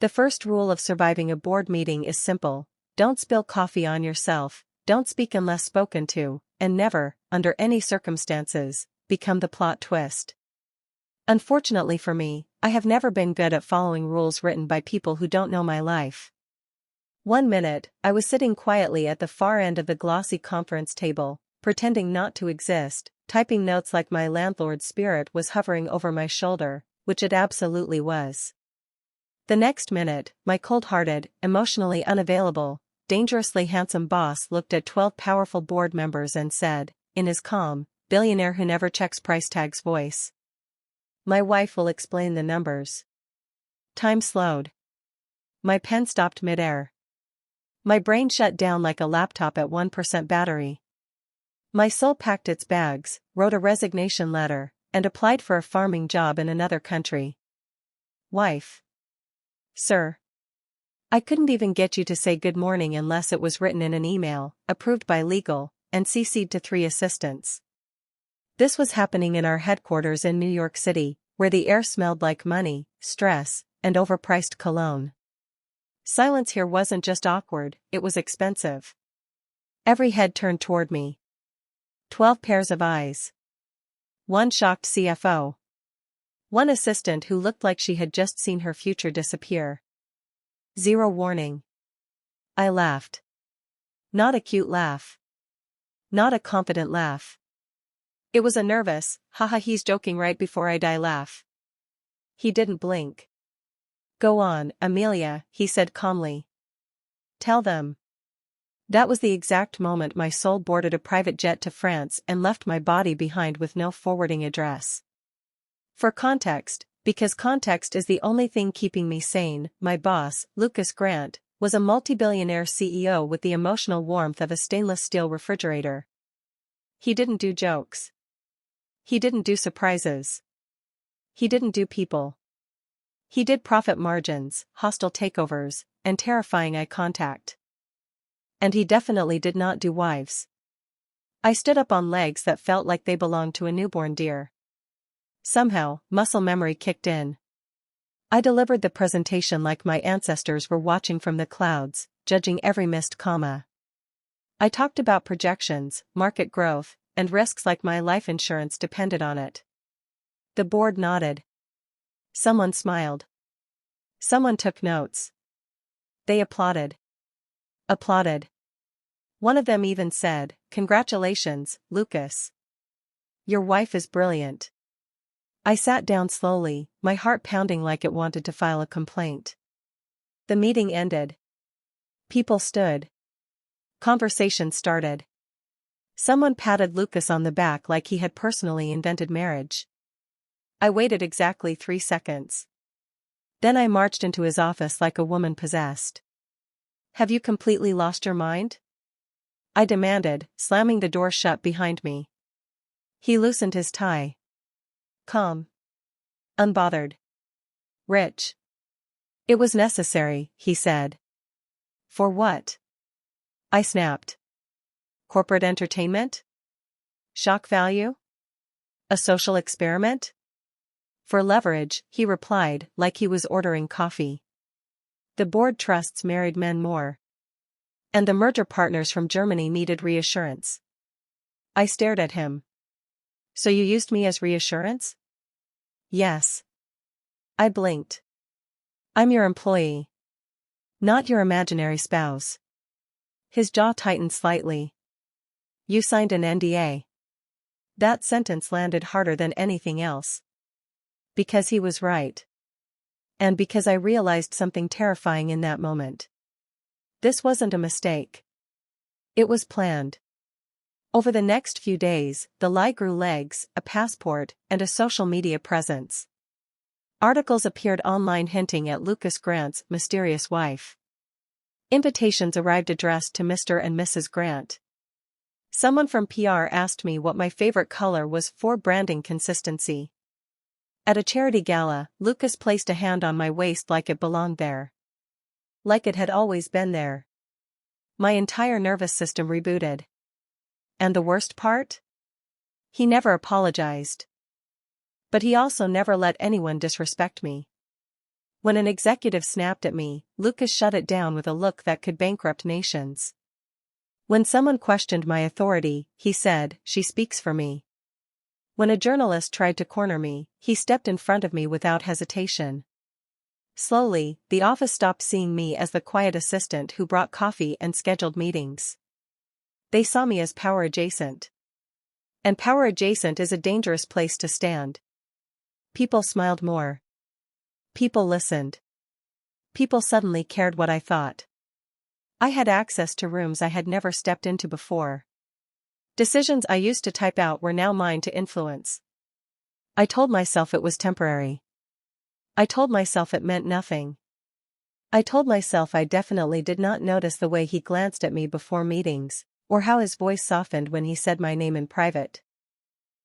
The first rule of surviving a board meeting is simple: don't spill coffee on yourself, don't speak unless spoken to, and never, under any circumstances, become the plot twist. Unfortunately for me, I have never been good at following rules written by people who don't know my life. One minute, I was sitting quietly at the far end of the glossy conference table, pretending not to exist, typing notes like my landlord's spirit was hovering over my shoulder, which it absolutely was. The next minute, my cold-hearted, emotionally unavailable, dangerously handsome boss looked at 12 powerful board members and said, in his calm, billionaire who never checks price tags voice, "My wife will explain the numbers." Time slowed. My pen stopped midair. My brain shut down like a laptop at 1% battery. My soul packed its bags, wrote a resignation letter, and applied for a farming job in another country. Wife. Sir. I couldn't even get you to say good morning unless it was written in an email, approved by legal, and CC'd to 3 assistants. This was happening in our headquarters in New York City, where the air smelled like money, stress, and overpriced cologne. Silence here wasn't just awkward, it was expensive. Every head turned toward me. 12 pairs of eyes. One shocked CFO. One assistant who looked like she had just seen her future disappear. 0 warning. I laughed. Not a cute laugh. Not a confident laugh. It was a nervous, haha he's joking right before I die laugh. He didn't blink. Go on, Amelia, he said calmly. Tell them. That was the exact moment my soul boarded a private jet to France and left my body behind with no forwarding address. For context, because context is the only thing keeping me sane, my boss, Lucas Grant, was a multi-billionaire CEO with the emotional warmth of a stainless steel refrigerator. He didn't do jokes. He didn't do surprises. He didn't do people. He did profit margins, hostile takeovers, and terrifying eye contact. And he definitely did not do wives. I stood up on legs that felt like they belonged to a newborn deer. Somehow, muscle memory kicked in. I delivered the presentation like my ancestors were watching from the clouds, judging every missed comma. I talked about projections, market growth, and risks like my life insurance depended on it. The board nodded. Someone smiled. Someone took notes. They applauded. Applauded. One of them even said, "Congratulations, Lucas. Your wife is brilliant." I sat down slowly, my heart pounding like it wanted to file a complaint. The meeting ended. People stood. Conversation started. Someone patted Lucas on the back like he had personally invented marriage. I waited exactly 3 seconds. Then I marched into his office like a woman possessed. "Have you completely lost your mind?" I demanded, slamming the door shut behind me. He loosened his tie. Calm. Unbothered. Rich. "It was necessary," he said. "For what?" I snapped. "Corporate entertainment? Shock value? A social experiment?" "For leverage," he replied, like he was ordering coffee. "The board trusts married men more. And the merger partners from Germany needed reassurance." I stared at him. "So you used me as reassurance?" "Yes." I blinked. "I'm your employee. Not your imaginary spouse." His jaw tightened slightly. "You signed an NDA." That sentence landed harder than anything else. Because he was right. And because I realized something terrifying in that moment. This wasn't a mistake. It was planned. Over the next few days, the lie grew legs, a passport, and a social media presence. Articles appeared online hinting at Lucas Grant's mysterious wife. Invitations arrived addressed to Mr. and Mrs. Grant. Someone from PR asked me what my favorite color was for branding consistency. At a charity gala, Lucas placed a hand on my waist like it belonged there. Like it had always been there. My entire nervous system rebooted. And the worst part? He never apologized. But he also never let anyone disrespect me. When an executive snapped at me, Lucas shut it down with a look that could bankrupt nations. When someone questioned my authority, he said, "She speaks for me." When a journalist tried to corner me, he stepped in front of me without hesitation. Slowly, the office stopped seeing me as the quiet assistant who brought coffee and scheduled meetings. They saw me as power adjacent. And power adjacent is a dangerous place to stand. People smiled more. People listened. People suddenly cared what I thought. I had access to rooms I had never stepped into before. Decisions I used to type out were now mine to influence. I told myself it was temporary. I told myself it meant nothing. I told myself I definitely did not notice the way he glanced at me before meetings, or how his voice softened when he said my name in private.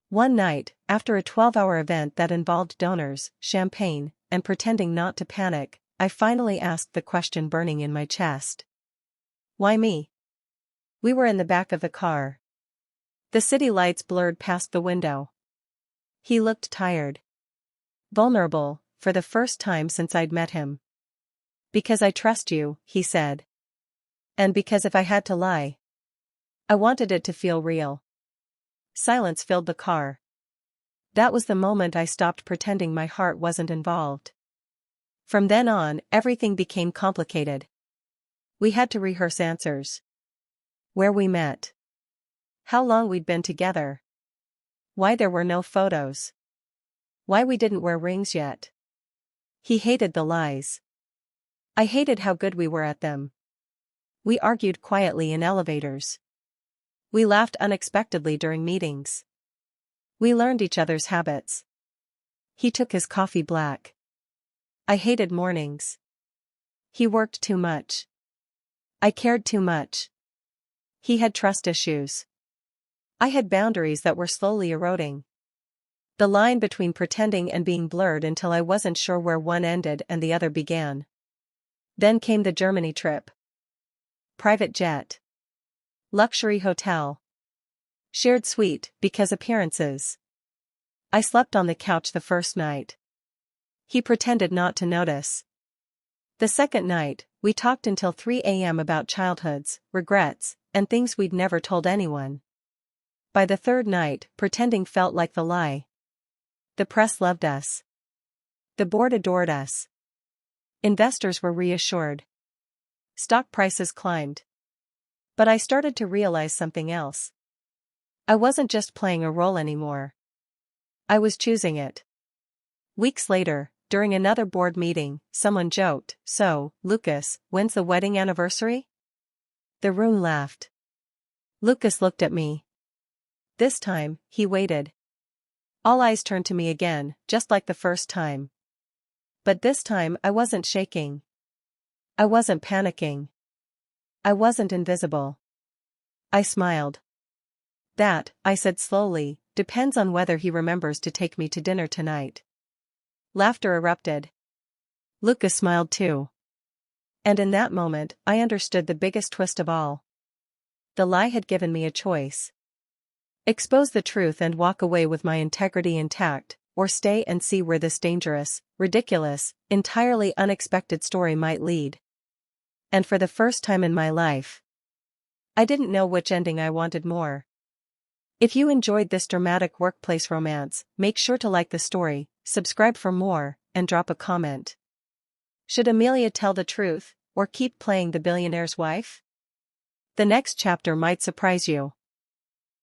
One night, after a 12-hour event that involved donors, champagne, and pretending not to panic, I finally asked the question burning in my chest. Why me? We were in the back of the car. The city lights blurred past the window. He looked tired. Vulnerable, for the first time since I'd met him. "Because I trust you," he said. "And because if I had to lie, I wanted it to feel real." Silence filled the car. That was the moment I stopped pretending my heart wasn't involved. From then on, everything became complicated. We had to rehearse answers. Where we met. How long we'd been together. Why there were no photos. Why we didn't wear rings yet. He hated the lies. I hated how good we were at them. We argued quietly in elevators. We laughed unexpectedly during meetings. We learned each other's habits. He took his coffee black. I hated mornings. He worked too much. I cared too much. He had trust issues. I had boundaries that were slowly eroding. The line between pretending and being blurred until I wasn't sure where one ended and the other began. Then came the Germany trip. Private jet. Luxury hotel. Shared suite, because appearances. I slept on the couch the first night. He pretended not to notice. The second night, we talked until 3 a.m. about childhoods, regrets, and things we'd never told anyone. By the third night, pretending felt like the lie. The press loved us. The board adored us. Investors were reassured. Stock prices climbed. But I started to realize something else. I wasn't just playing a role anymore. I was choosing it. Weeks later, during another board meeting, someone joked, "So, Lucas, when's the wedding anniversary?" The room laughed. Lucas looked at me. This time, he waited. All eyes turned to me again, just like the first time. But this time I wasn't shaking. I wasn't panicking. I wasn't invisible. I smiled. "That," I said slowly, "depends on whether he remembers to take me to dinner tonight." Laughter erupted. Lucas smiled too. And in that moment, I understood the biggest twist of all. The lie had given me a choice. Expose the truth and walk away with my integrity intact, or stay and see where this dangerous, ridiculous, entirely unexpected story might lead. And for the first time in my life, I didn't know which ending I wanted more. If you enjoyed this dramatic workplace romance, make sure to like the story, subscribe for more, and drop a comment. Should Amelia tell the truth, or keep playing the billionaire's wife? The next chapter might surprise you.